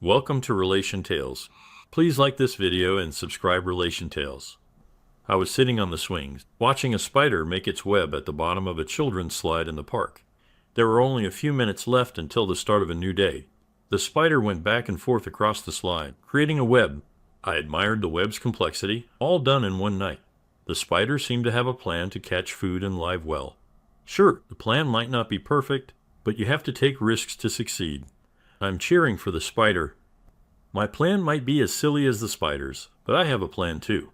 Welcome to Relation Tales. Please like this video and subscribe Relation Tales. I was sitting on the swings, watching a spider make its web at the bottom of a children's slide in the park. There were only a few minutes left until the start of a new day. The spider went back and forth across the slide, creating a web. I admired the web's complexity, all done in one night. The spider seemed to have a plan to catch food and live well. Sure, the plan might not be perfect, but you have to take risks to succeed. I'm cheering for the spider. My plan might be as silly as the spider's, but I have a plan too.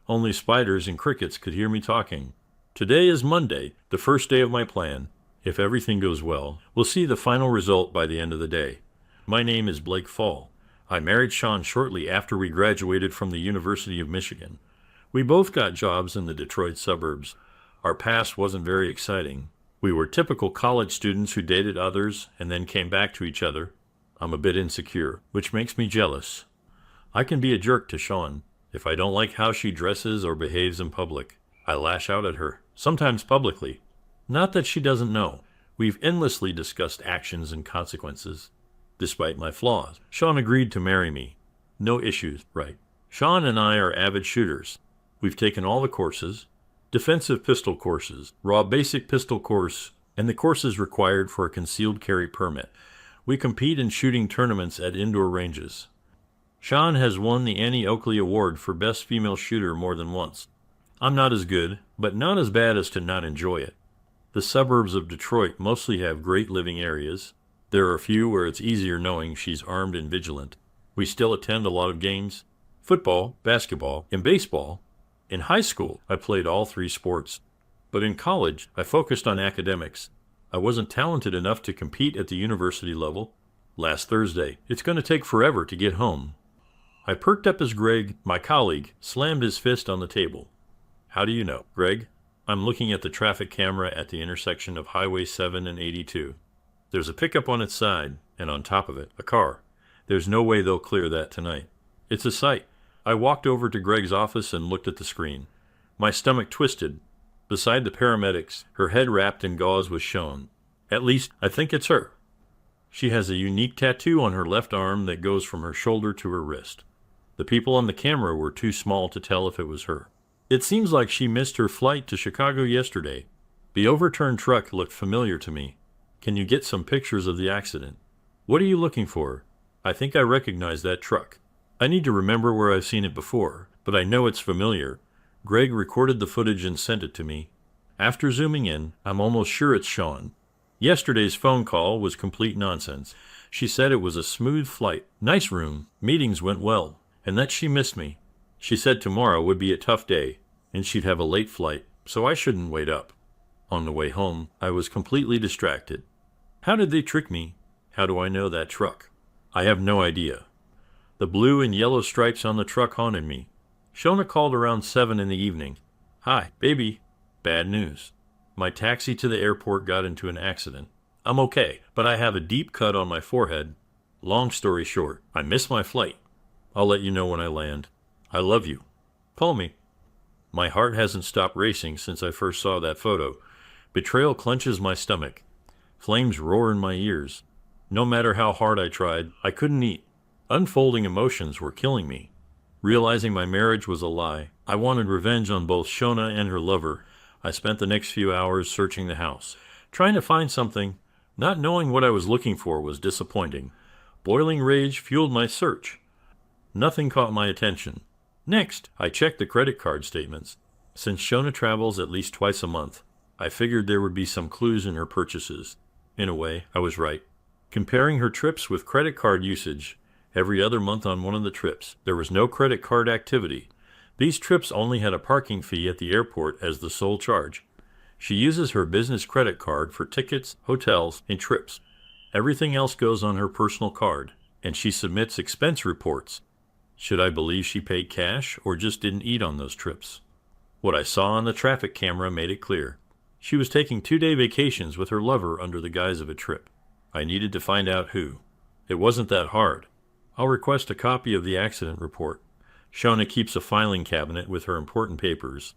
Only spiders and crickets could hear me talking. Today is Monday, the first day of my plan. If everything goes well, we'll see the final result by the end of the day. My name is Blake Fall. I married Sean shortly after we graduated from the University of Michigan. We both got jobs in the Detroit suburbs. Our past wasn't very exciting. We were typical college students who dated others and then came back to each other. I'm a bit insecure, which makes me jealous. I can be a jerk to Sean. If I don't like how she dresses or behaves in public, I lash out at her, sometimes publicly. Not that she doesn't know. We've endlessly discussed actions and consequences. Despite my flaws, Sean agreed to marry me. No issues, right? Sean and I are avid shooters. We've taken all the courses, defensive pistol courses, raw basic pistol course, and the courses required for a concealed carry permit. We compete in shooting tournaments at indoor ranges. Sean has won the Annie Oakley Award for Best Female Shooter more than once. I'm not as good, but not as bad as to not enjoy it. The suburbs of Detroit mostly have great living areas. There are a few where it's easier knowing she's armed and vigilant. We still attend a lot of games: football, basketball, and baseball. In high school, I played all three sports. But in college, I focused on academics. I wasn't talented enough to compete at the university level. Last Thursday, it's going to take forever to get home. I perked up as Greg, my colleague, slammed his fist on the table. How do you know, Greg? I'm looking at the traffic camera at the intersection of Highway 7 and 82. There's a pickup on its side, and on top of it, a car. There's no way they'll clear that tonight. It's a sight. I walked over to Greg's office and looked at the screen. My stomach twisted. Beside the paramedics, her head wrapped in gauze was shown. At least, I think it's her. She has a unique tattoo on her left arm that goes from her shoulder to her wrist. The people on the camera were too small to tell if it was her. It seems like she missed her flight to Chicago yesterday. The overturned truck looked familiar to me. Can you get some pictures of the accident? What are you looking for? I think I recognize that truck. I need to remember where I've seen it before, but I know it's familiar. Greg recorded the footage and sent it to me. After zooming in, I'm almost sure it's Sean. Yesterday's phone call was complete nonsense. She said it was a smooth flight, nice room, meetings went well, and that she missed me. She said tomorrow would be a tough day, and she'd have a late flight, so I shouldn't wait up. On the way home, I was completely distracted. How did they trick me? How do I know that truck? I have no idea. The blue and yellow stripes on the truck haunted me. Shona called around 7 in the evening. Hi, baby. Bad news. My taxi to the airport got into an accident. I'm okay, but I have a deep cut on my forehead. Long story short, I missed my flight. I'll let you know when I land. I love you. Call me. My heart hasn't stopped racing since I first saw that photo. Betrayal clenches my stomach. Flames roar in my ears. No matter how hard I tried, I couldn't eat. Unfolding emotions were killing me. Realizing my marriage was a lie, I wanted revenge on both Shona and her lover. I spent the next few hours searching the house, trying to find something. Not knowing what I was looking for was disappointing. Boiling rage fueled my search. Nothing caught my attention. Next, I checked the credit card statements. Since Shona travels at least twice a month, I figured there would be some clues in her purchases. In a way, I was right. Comparing her trips with credit card usage, every other month on one of the trips, there was no credit card activity. These trips only had a parking fee at the airport as the sole charge. She uses her business credit card for tickets, hotels, and trips. Everything else goes on her personal card, and she submits expense reports. Should I believe she paid cash or just didn't eat on those trips? What I saw on the traffic camera made it clear. She was taking 2-day vacations with her lover under the guise of a trip. I needed to find out who. It wasn't that hard. I'll request a copy of the accident report. Shona keeps a filing cabinet with her important papers.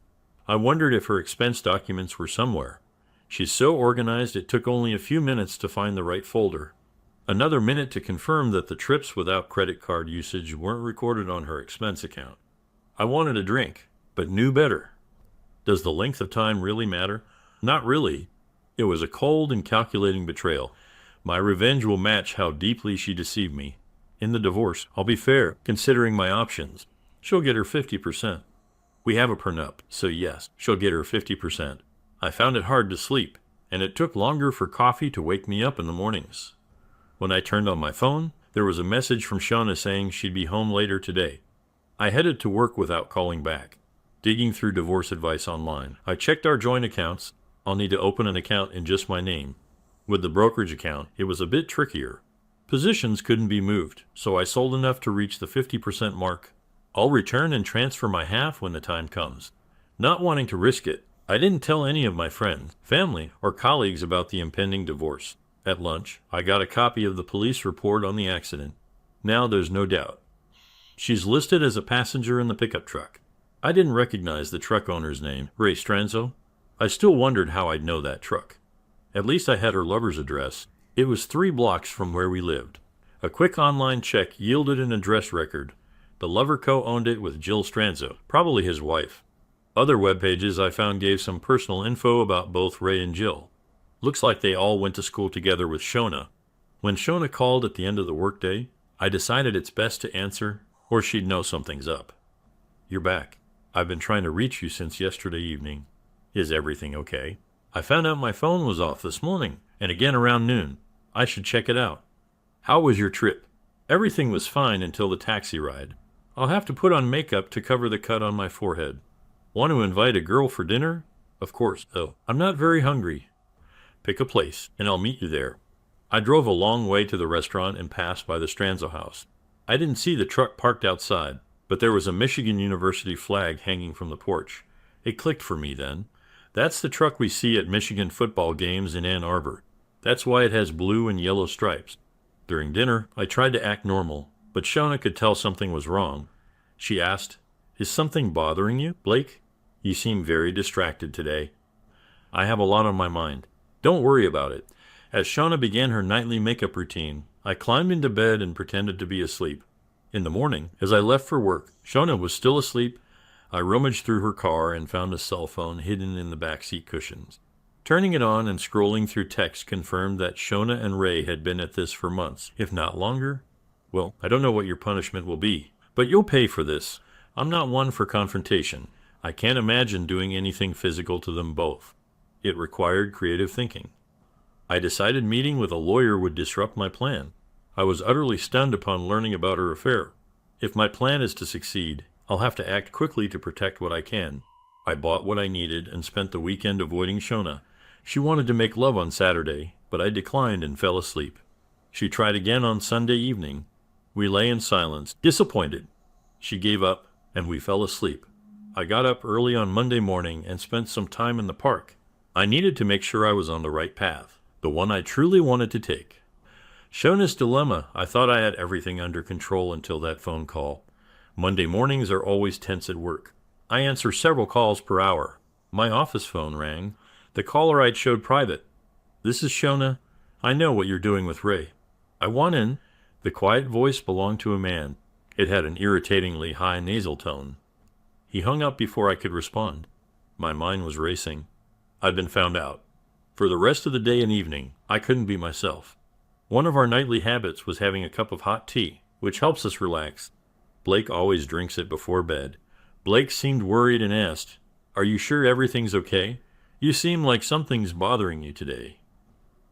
I wondered if her expense documents were somewhere. She's so organized it took only a few minutes to find the right folder. Another minute to confirm that the trips without credit card usage weren't recorded on her expense account. I wanted a drink, but knew better. Does the length of time really matter? Not really. It was a cold and calculating betrayal. My revenge will match how deeply she deceived me. In the divorce, I'll be fair, considering my options. She'll get her 50%. We have a prenup, so yes, she'll get her 50%. I found it hard to sleep, and it took longer for coffee to wake me up in the mornings. When I turned on my phone, there was a message from Shauna saying she'd be home later today. I headed to work without calling back. Digging through divorce advice online, I checked our joint accounts. I'll need to open an account in just my name. With the brokerage account, it was a bit trickier. Positions couldn't be moved, so I sold enough to reach the 50% mark. I'll return and transfer my half when the time comes. Not wanting to risk it, I didn't tell any of my friends, family, or colleagues about the impending divorce. At lunch, I got a copy of the police report on the accident. Now there's no doubt. She's listed as a passenger in the pickup truck. I didn't recognize the truck owner's name, Ray Stranzo. I still wondered how I'd know that truck. At least I had her lover's address. It was 3 blocks from where we lived. A quick online check yielded an address record. The lover co-owned it with Jill Stranzo, probably his wife. Other web pages I found gave some personal info about both Ray and Jill. Looks like they all went to school together with Shona. When Shona called at the end of the workday, I decided it's best to answer, or she'd know something's up. You're back. I've been trying to reach you since yesterday evening. Is everything okay? I found out my phone was off this morning, and again around noon. I should check it out. How was your trip? Everything was fine until the taxi ride. I'll have to put on makeup to cover the cut on my forehead. Want to invite a girl for dinner? Of course, though. I'm not very hungry. Pick a place, and I'll meet you there. I drove a long way to the restaurant and passed by the Stranzo house. I didn't see the truck parked outside, but there was a Michigan University flag hanging from the porch. It clicked for me then. That's the truck we see at Michigan football games in Ann Arbor. That's why it has blue and yellow stripes. During dinner, I tried to act normal, but Shona could tell something was wrong. She asked, "Is something bothering you, Blake? You seem very distracted today." I have a lot on my mind. Don't worry about it. As Shona began her nightly makeup routine, I climbed into bed and pretended to be asleep. In the morning, as I left for work, Shona was still asleep. I rummaged through her car and found a cell phone hidden in the backseat cushions. Turning it on and scrolling through text confirmed that Shona and Ray had been at this for months, if not longer. Well, I don't know what your punishment will be, but you'll pay for this. I'm not one for confrontation. I can't imagine doing anything physical to them both. It required creative thinking. I decided meeting with a lawyer would disrupt my plan. I was utterly stunned upon learning about her affair. If my plan is to succeed, I'll have to act quickly to protect what I can. I bought what I needed and spent the weekend avoiding Shona. She wanted to make love on Saturday, but I declined and fell asleep. She tried again on Sunday evening. We lay in silence, disappointed. She gave up, and we fell asleep. I got up early on Monday morning and spent some time in the park. I needed to make sure I was on the right path, the one I truly wanted to take. Shona's dilemma, I thought I had everything under control until that phone call. Monday mornings are always tense at work. I answer several calls per hour. My office phone rang. The caller ID showed private. "This is Shona. I know what you're doing with Ray." I want in. The quiet voice belonged to a man. It had an irritatingly high nasal tone. He hung up before I could respond. My mind was racing. I'd been found out. For the rest of the day and evening, I couldn't be myself. One of our nightly habits was having a cup of hot tea, which helps us relax. Blake always drinks it before bed. Blake seemed worried and asked, "Are you sure everything's okay? You seem like something's bothering you today."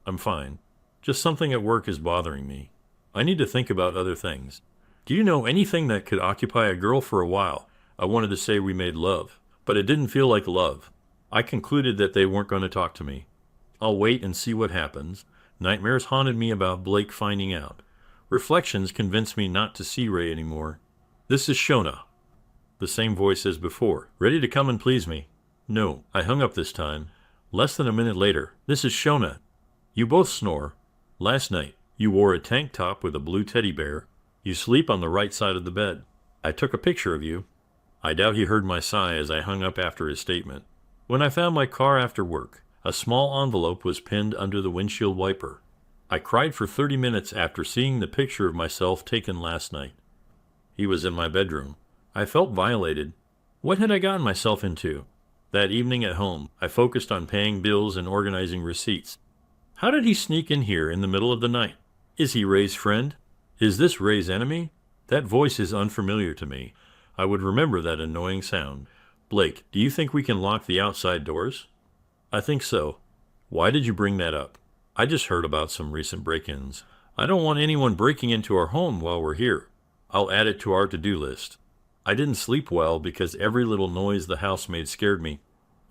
"I'm fine. Just something at work is bothering me. I need to think about other things." "Do you know anything that could occupy a girl for a while?" I wanted to say we made love, but it didn't feel like love. I concluded that they weren't going to talk to me. I'll wait and see what happens. Nightmares haunted me about Blake finding out. Reflections convinced me not to see Ray anymore. "This is Shona." The same voice as before. "Ready to come and please me?" No, I hung up this time. Less than a minute later. "This is Shona." "You both snore. Last night, you wore a tank top with a blue teddy bear. You sleep on the right side of the bed. I took a picture of you." I doubt he heard my sigh as I hung up after his statement. When I found my car after work, a small envelope was pinned under the windshield wiper. I cried for 30 minutes after seeing the picture of myself taken last night. He was in my bedroom. I felt violated. What had I gotten myself into? That evening at home, I focused on paying bills and organizing receipts. How did he sneak in here in the middle of the night? Is he Ray's friend? Is this Ray's enemy? That voice is unfamiliar to me. I would remember that annoying sound. Blake, do you think we can lock the outside doors? I think so. Why did you bring that up? I just heard about some recent break-ins. I don't want anyone breaking into our home while we're here. I'll add it to our to-do list. I didn't sleep well because every little noise the house made scared me.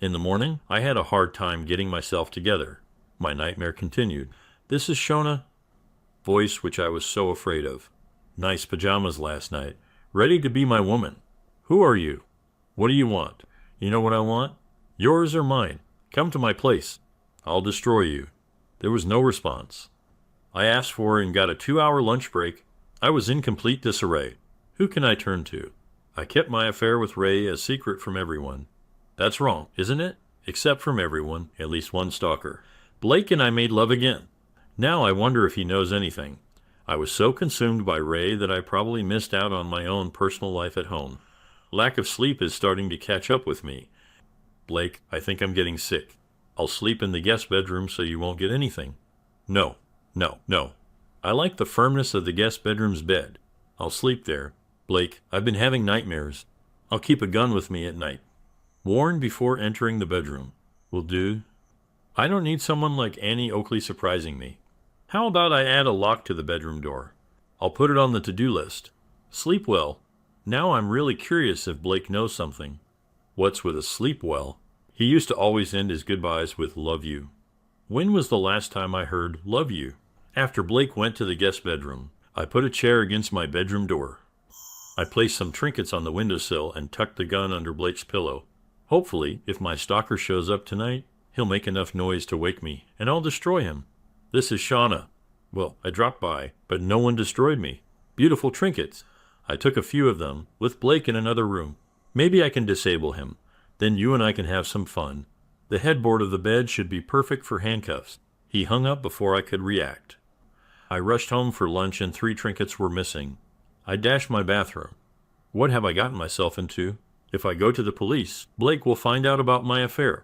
In the morning, I had a hard time getting myself together. My nightmare continued. This is Shona. Voice which I was so afraid of. Nice pajamas last night. Ready to be my woman. Who are you? What do you want? You know what I want? Yours or mine? Come to my place. I'll destroy you. There was no response. I asked for and got a 2-hour lunch break. I was in complete disarray. Who can I turn to? I kept my affair with Ray a secret from everyone. That's wrong, isn't it? Except from everyone, at least one stalker. Blake and I made love again. Now I wonder if he knows anything. I was so consumed by Ray that I probably missed out on my own personal life at home. Lack of sleep is starting to catch up with me. Blake, I think I'm getting sick. I'll sleep in the guest bedroom so you won't get anything. No. I like the firmness of the guest bedroom's bed. I'll sleep there. Blake, I've been having nightmares. I'll keep a gun with me at night. Warn before entering the bedroom. Will do. I don't need someone like Annie Oakley surprising me. How about I add a lock to the bedroom door? I'll put it on the to-do list. Sleep well. Now I'm really curious if Blake knows something. What's with a sleep well? He used to always end his goodbyes with love you. When was the last time I heard love you? After Blake went to the guest bedroom, I put a chair against my bedroom door. I placed some trinkets on the windowsill and tucked the gun under Blake's pillow. Hopefully, if my stalker shows up tonight, he'll make enough noise to wake me, and I'll destroy him. This is Shauna. Well, I dropped by, but no one destroyed me. Beautiful trinkets. I took a few of them, with Blake in another room. Maybe I can disable him. Then you and I can have some fun. The headboard of the bed should be perfect for handcuffs. He hung up before I could react. I rushed home for lunch and 3 trinkets were missing. I dashed my bathroom. What have I gotten myself into? If I go to the police, Blake will find out about my affair.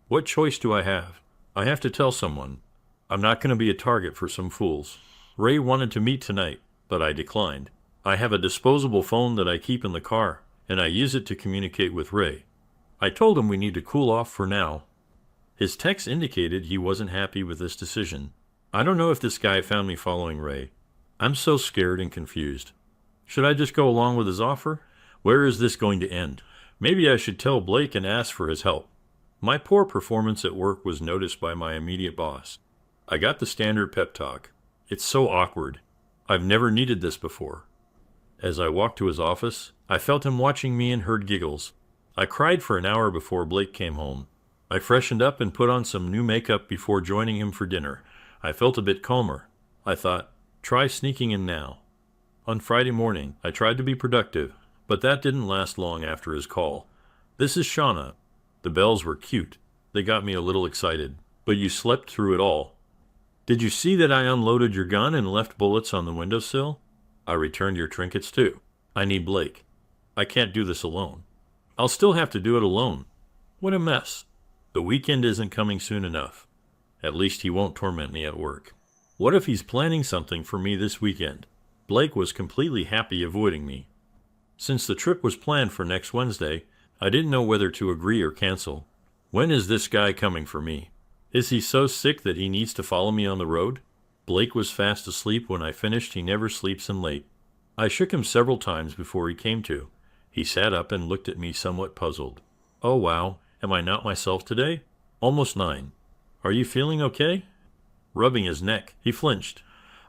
What choice do I have? I have to tell someone. I'm not going to be a target for some fools. Ray wanted to meet tonight, but I declined. I have a disposable phone that I keep in the car, and I use it to communicate with Ray. I told him we need to cool off for now. His text indicated he wasn't happy with this decision. I don't know if this guy found me following Ray. I'm so scared and confused. Should I just go along with his offer? Where is this going to end? Maybe I should tell Blake and ask for his help. My poor performance at work was noticed by my immediate boss. I got the standard pep talk. It's so awkward. I've never needed this before. As I walked to his office, I felt him watching me and heard giggles. I cried for an hour before Blake came home. I freshened up and put on some new makeup before joining him for dinner. I felt a bit calmer. I thought, try sneaking in now. On Friday morning, I tried to be productive, but that didn't last long after his call. This is Shauna. The bells were cute. They got me a little excited. But you slept through it all. Did you see that I unloaded your gun and left bullets on the windowsill? I returned your trinkets too. I need Blake. I can't do this alone. I'll still have to do it alone. What a mess. The weekend isn't coming soon enough. At least he won't torment me at work. What if he's planning something for me this weekend? Blake was completely happy avoiding me. Since the trip was planned for next Wednesday, I didn't know whether to agree or cancel. When is this guy coming for me? Is he so sick that he needs to follow me on the road? Blake was fast asleep when I finished. He never sleeps in late. I shook him several times before he came to. He sat up and looked at me somewhat puzzled. Oh wow, am I not myself today? Almost 9. Are you feeling okay? Rubbing his neck, he flinched.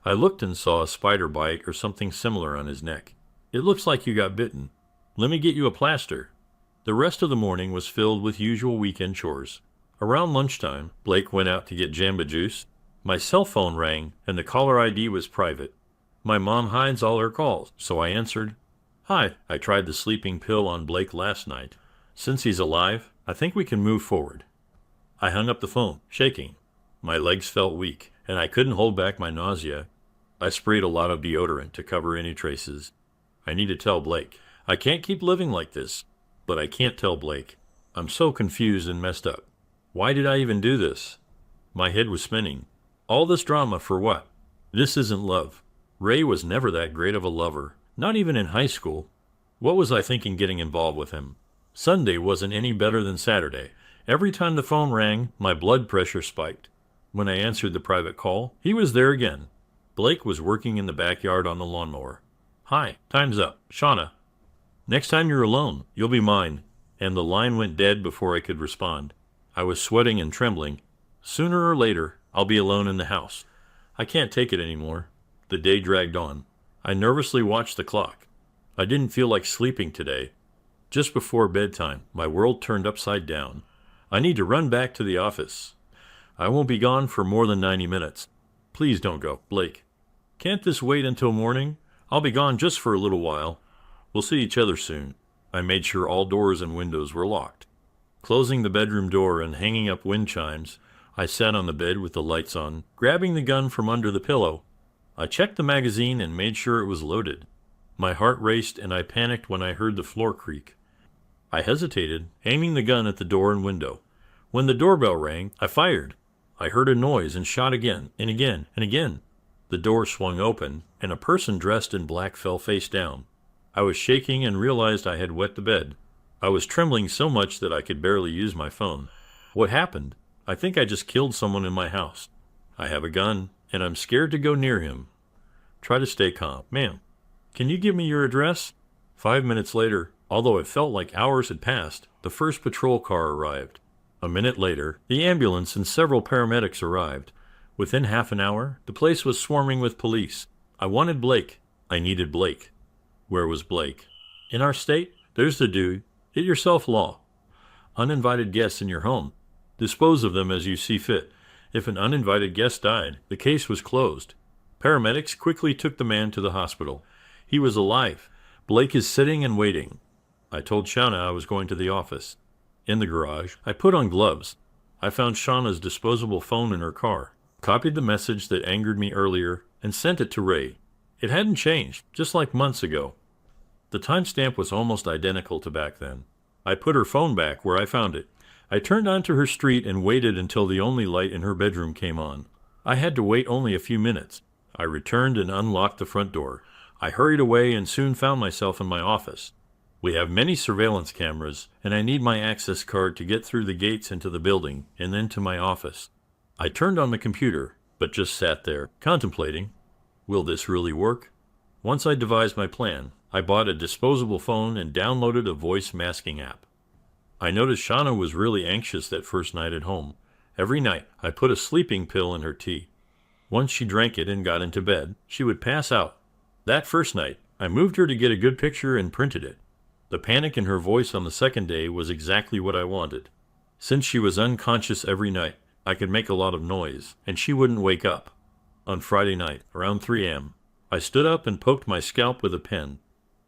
I looked and saw a spider bite or something similar on his neck. It looks like you got bitten. Let me get you a plaster. The rest of the morning was filled with usual weekend chores. Around lunchtime, Blake went out to get Jamba Juice. My cell phone rang, and the caller ID was private. My mom hides all her calls, so I answered. Hi, I tried the sleeping pill on Blake last night. Since he's alive, I think we can move forward. I hung up the phone, shaking. My legs felt weak. and I couldn't hold back my nausea. I sprayed a lot of deodorant to cover any traces. I need to tell Blake. I can't keep living like this, but I can't tell Blake. I'm so confused and messed up. Why did I even do this? My head was spinning. All this drama for what? This isn't love. Ray was never that great of a lover, not even in high school. What was I thinking getting involved with him? Sunday wasn't any better than Saturday. Every time the phone rang, my blood pressure spiked. When I answered the private call, he was there again. Blake was working in the backyard on the lawnmower. Hi, time's up. Shauna. Next time you're alone, you'll be mine. And the line went dead before I could respond. I was sweating and trembling. Sooner or later, I'll be alone in the house. I can't take it anymore. The day dragged on. I nervously watched the clock. I didn't feel like sleeping today. Just before bedtime, my world turned upside down. I need to run back to the office. I won't be gone for more than 90 minutes. Please don't go, Blake. Can't this wait until morning? I'll be gone just for a little while. We'll see each other soon. I made sure all doors and windows were locked. Closing the bedroom door and hanging up wind chimes, I sat on the bed with the lights on, grabbing the gun from under the pillow. I checked the magazine and made sure it was loaded. My heart raced and I panicked when I heard the floor creak. I hesitated, aiming the gun at the door and window. When the doorbell rang, I fired. I heard a noise and shot again, and again, and again. The door swung open, and a person dressed in black fell face down. I was shaking and realized I had wet the bed. I was trembling so much that I could barely use my phone. What happened? I think I just killed someone in my house. I have a gun, and I'm scared to go near him. Try to stay calm. Ma'am, can you give me your address? 5 minutes later, although it felt like hours had passed, the first patrol car arrived. A minute later, the ambulance and several paramedics arrived. Within half an hour, the place was swarming with police. I wanted Blake. I needed Blake. Where was Blake? In our state, there's the do it yourself law. Uninvited guests in your home. Dispose of them as you see fit. If an uninvited guest died, the case was closed. Paramedics quickly took the man to the hospital. He was alive. Blake is sitting and waiting. I told Shauna I was going to the office. In the garage, I put on gloves. I found Shauna's disposable phone in her car, copied the message that angered me earlier, and sent it to Ray. It hadn't changed, just like months ago. The timestamp was almost identical to back then. I put her phone back where I found it. I turned onto her street and waited until the only light in her bedroom came on. I had to wait only a few minutes. I returned and unlocked the front door. I hurried away and soon found myself in my office. We have many surveillance cameras, and I need my access card to get through the gates into the building and then to my office. I turned on the computer, but just sat there, contemplating. Will this really work? Once I devised my plan, I bought a disposable phone and downloaded a voice masking app. I noticed Shauna was really anxious that first night at home. Every night, I put a sleeping pill in her tea. Once she drank it and got into bed, she would pass out. That first night, I moved her to get a good picture and printed it. The panic in her voice on the second day was exactly what I wanted. Since she was unconscious every night, I could make a lot of noise, and she wouldn't wake up. On Friday night, around 3 a.m., I stood up and poked my scalp with a pen.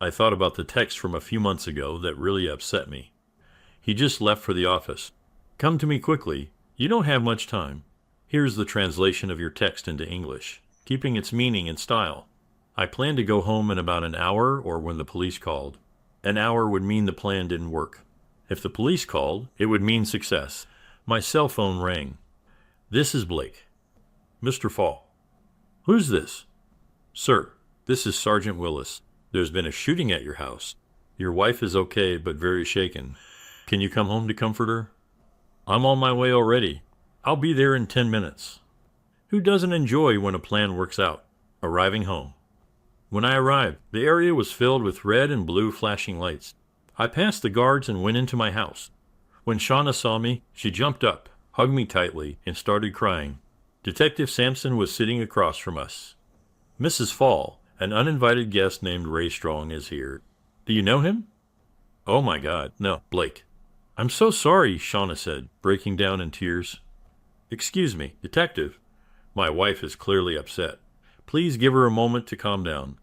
I thought about the text from a few months ago that really upset me. He just left for the office. Come to me quickly. You don't have much time. Here's the translation of your text into English, keeping its meaning and style. I planned to go home in about an hour or when the police called. An hour would mean the plan didn't work. If the police called, it would mean success. My cell phone rang. This is Blake. Mr. Fall. Who's this? Sir, this is Sergeant Willis. There's been a shooting at your house. Your wife is okay, but very shaken. Can you come home to comfort her? I'm on my way already. I'll be there in 10 minutes. Who doesn't enjoy when a plan works out? Arriving home. When I arrived, the area was filled with red and blue flashing lights. I passed the guards and went into my house. When Shauna saw me, she jumped up, hugged me tightly, and started crying. Detective Sampson was sitting across from us. Mrs. Fall, an uninvited guest named Ray Strong, is here. Do you know him? Oh my God, no, Blake. I'm so sorry, Shauna said, breaking down in tears. Excuse me, Detective. My wife is clearly upset. Please give her a moment to calm down.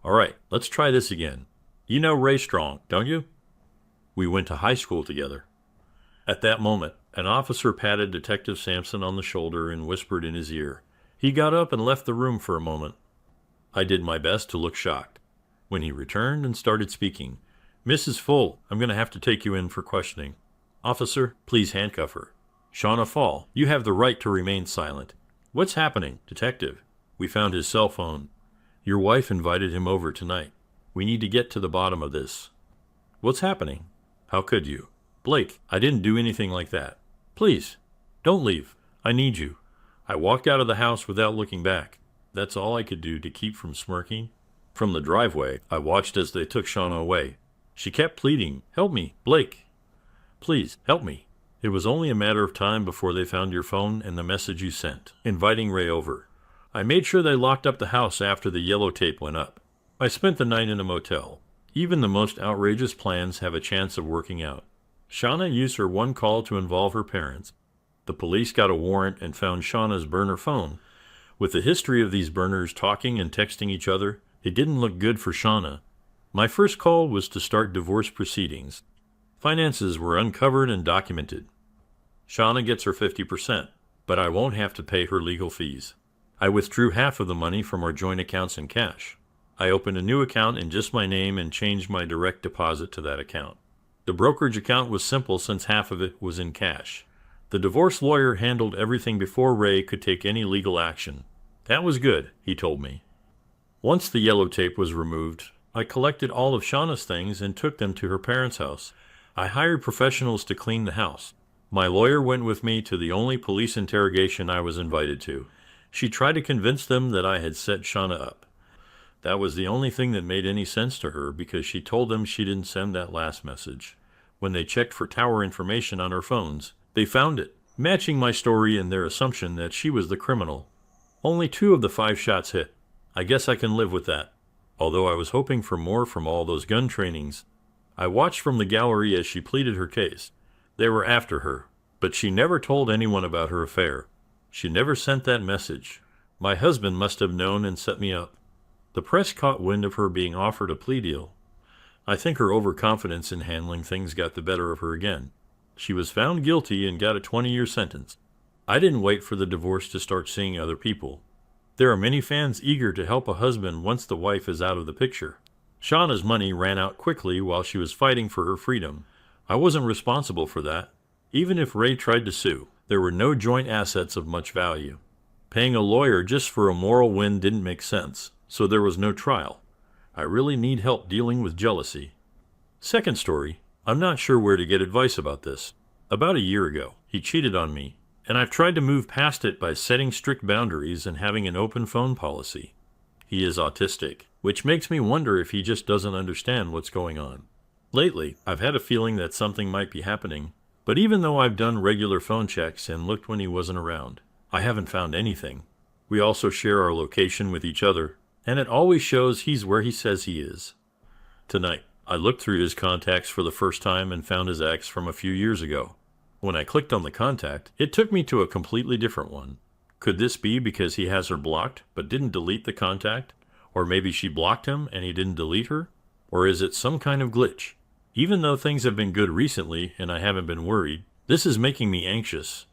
All right, let's try this again. You know Ray Strong, don't you? We went to high school together. At that moment, an officer patted Detective Sampson on the shoulder and whispered in his ear, He got up and left the room for a moment. I did my best to look shocked. When he returned and started speaking, "Mrs. Full, I'm going to have to take you in for questioning. Officer, please handcuff her. Shauna Fall, you have the right to remain silent. What's happening, detective? We found his cell phone. Your wife invited him over tonight. We need to get to the bottom of this. What's happening? How could you? Blake, I didn't do anything like that. Please, don't leave. I need you." I walked out of the house without looking back. That's all I could do to keep from smirking. From the driveway, I watched as they took Shauna away. She kept pleading, "Help me, Blake. Please, help me." It was only a matter of time before they found your phone and the message you sent, inviting Ray over. I made sure they locked up the house after the yellow tape went up. I spent the night in a motel. Even the most outrageous plans have a chance of working out. Shauna used her one call to involve her parents. The police got a warrant and found Shauna's burner phone. With the history of these burners talking and texting each other, it didn't look good for Shauna. My first call was to start divorce proceedings. Finances were uncovered and documented. Shauna gets her 50%, but I won't have to pay her legal fees. I withdrew half of the money from our joint accounts in cash. I opened a new account in just my name and changed my direct deposit to that account. The brokerage account was simple since half of it was in cash. The divorce lawyer handled everything before Ray could take any legal action. That was good, he told me. Once the yellow tape was removed, I collected all of Shauna's things and took them to her parents' house. I hired professionals to clean the house. My lawyer went with me to the only police interrogation I was invited to. She tried to convince them that I had set Shauna up. That was the only thing that made any sense to her because she told them she didn't send that last message. When they checked for tower information on her phones, they found it, matching my story and their assumption that she was the criminal. Only 2 of the 5 shots hit. I guess I can live with that. Although I was hoping for more from all those gun trainings. I watched from the gallery as she pleaded her case. They were after her, but she never told anyone about her affair. She never sent that message. My husband must have known and set me up. The press caught wind of her being offered a plea deal. I think her overconfidence in handling things got the better of her again. She was found guilty and got a 20-year sentence. I didn't wait for the divorce to start seeing other people. There are many fans eager to help a husband once the wife is out of the picture. Shauna's money ran out quickly while she was fighting for her freedom. I wasn't responsible for that. Even if Ray tried to sue, there were no joint assets of much value. Paying a lawyer just for a moral win didn't make sense, so there was no trial. I really need help dealing with jealousy. Second story, I'm not sure where to get advice about this. About a year ago, he cheated on me, and I've tried to move past it by setting strict boundaries and having an open phone policy. He is autistic, which makes me wonder if he just doesn't understand what's going on. Lately, I've had a feeling that something might be happening, but even though I've done regular phone checks and looked when he wasn't around, I haven't found anything. We also share our location with each other, and it always shows he's where he says he is. Tonight, I looked through his contacts for the first time and found his ex from a few years ago. When I clicked on the contact, it took me to a completely different one. Could this be because he has her blocked but didn't delete the contact? Or maybe she blocked him and he didn't delete her? Or is it some kind of glitch? Even though things have been good recently and I haven't been worried, this is making me anxious.